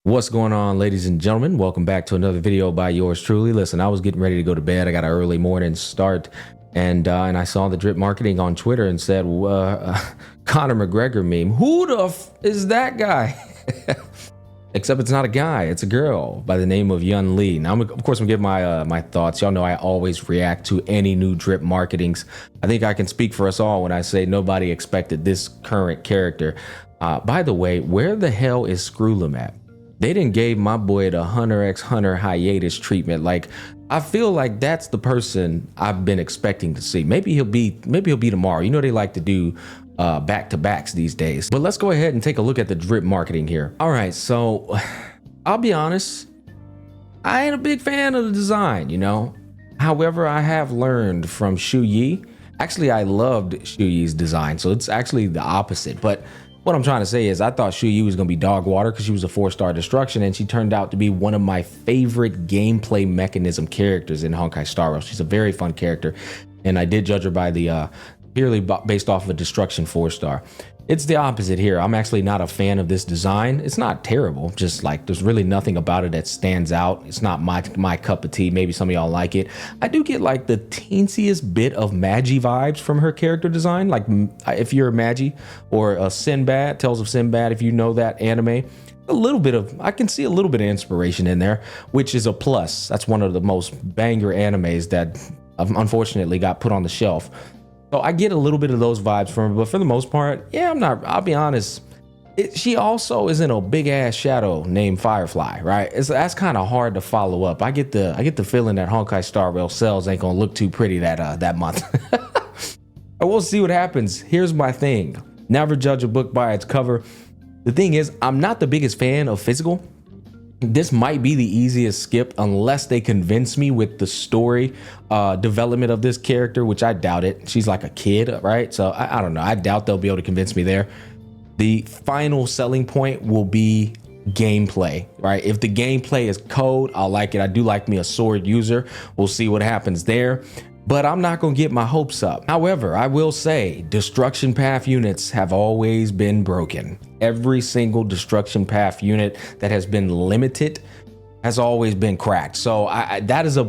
What's going on, ladies and gentlemen? Welcome back to another video by yours truly. Listen, I was getting ready to go to bed. I got an early morning start, and I saw the drip marketing on Twitter and said, Conor McGregor meme. Who the f is that guy? Except it's not a guy, it's a girl by the name of Yunli. Now, of course, I'm gonna give my thoughts. Y'all know I always react to any new drip marketings. I think I can speak for us all when I say nobody expected this current character. By the way, where the hell is Screwlum at? They didn't gave my boy the Hunter x Hunter hiatus treatment. Like, I feel like that's the person I've been expecting to see. Maybe he'll be tomorrow. You know, they like to do back-to-backs these days. But let's go ahead and take a look at the drip marketing here. All right, so I'll be honest, I ain't a big fan of the design, you know. However, I have learned from Shu Yi. Actually, I loved Shu Yi's design, so it's actually the opposite. But what I'm trying to say is I thought Shu Yi was going to be dog water because she was a 4-star destruction, and she turned out to be one of my favorite gameplay mechanism characters in Honkai Star Rail. She's a very fun character, and I did judge her by the purely based off of a destruction 4-star. It's the opposite here. I'm actually not a fan of this design. It's not terrible, just like there's really nothing about it that stands out. It's not my cup of tea. Maybe some of y'all like it. I do get like the teensiest bit of Magi vibes from her character design. Like if you're a Magi or a Sinbad, Tales of Sinbad, if you know that anime, a little bit of, I can see a little bit of inspiration in there, which is a plus. That's one of the most banger animes that unfortunately got put on the shelf. So I get a little bit of those vibes from her, but for the most part, yeah, I'll be honest. She also is in a big ass shadow named Firefly, right? That's kind of hard to follow up. I get the feeling that Honkai Star Rail sales ain't gonna look too pretty that month. We'll see what happens. Here's my thing. Never judge a book by its cover. The thing is, I'm not the biggest fan of physical. This might be the easiest skip unless they convince me with the story development of this character, which I doubt it. She's like a kid, right? So I don't know. I doubt they'll be able to convince me there. The final selling point will be gameplay, right? If the gameplay is code, I'll like it. I do like me a sword user. We'll see what happens there. But I'm not going to get my hopes up. However, I will say destruction path units have always been broken. Every single destruction path unit that has been limited has always been cracked. So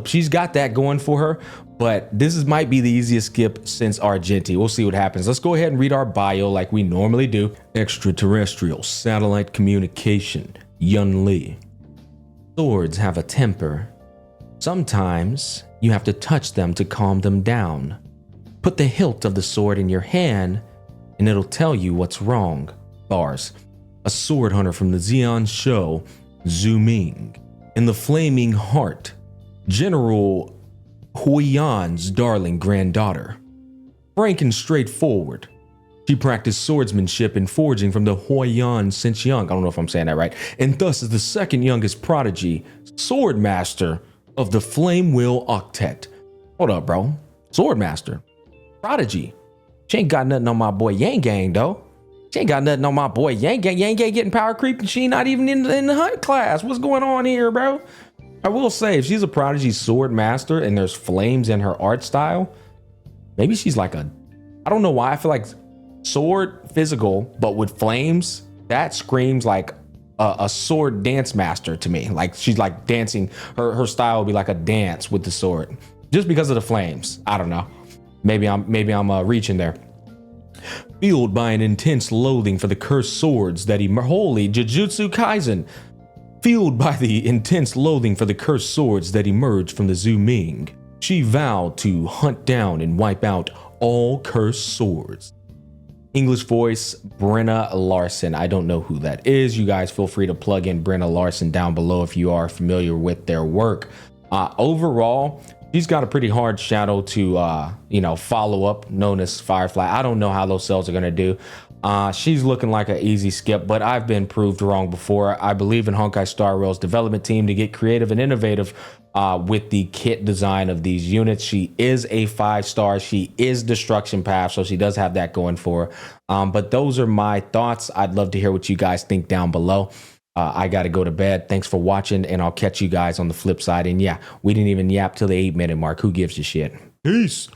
she's got that going for her, but this might be the easiest skip since Argenti. We'll see what happens. Let's go ahead and read our bio like we normally do. Extraterrestrial satellite communication, Yunli. Swords have a temper. Sometimes you have to touch them to calm them down. Put the hilt of the sword in your hand and it'll tell you what's wrong. Bars. A sword hunter from the Xi'an show, Zhu Ming. In the Flaming Heart, General Huiyan's darling granddaughter. Frank and straightforward. She practiced swordsmanship and forging from the Huiyan since young. I don't know if I'm saying that right. And thus is the second youngest prodigy, swordmaster of the Flame Wheel Octet. Hold up, bro. Swordmaster. Prodigy. She ain't got nothing on my boy Yang Gang, though. She ain't got nothing on my boy Yang Gang. Yang Gang getting power creep and she not even in the hunt class. What's going on here, bro? I will say, if she's a prodigy swordmaster and there's flames in her art style, maybe she's like I don't know why. I feel like sword physical, but with flames, that screams like a sword dance master to me. Like she's like dancing. Her style would be like a dance with the sword, just because of the flames. I don't know. Maybe I'm reaching there. Fueled by an intense loathing for the cursed swords that holy Jujutsu Kaisen. Fueled by the intense loathing for the cursed swords that emerged from the Zhu Ming, she vowed to hunt down and wipe out all cursed swords. English voice, Brenna Larson. I don't know who that is. You guys feel free to plug in Brenna Larson down below if you are familiar with their work. Overall, she's got a pretty hard shadow to, follow up, known as Firefly. I don't know how those cells are going to do. She's looking like an easy skip, but I've been proved wrong before. I believe in Honkai Star Rail's development team to get creative and innovative with the kit design of these units. She is a 5-star. She is destruction path, so she does have that going for her. But those are my thoughts. I'd love to hear what you guys think down below. I got to go to bed. Thanks for watching, and I'll catch you guys on the flip side. And yeah, we didn't even yap till the 8-minute mark. Who gives a shit? Peace.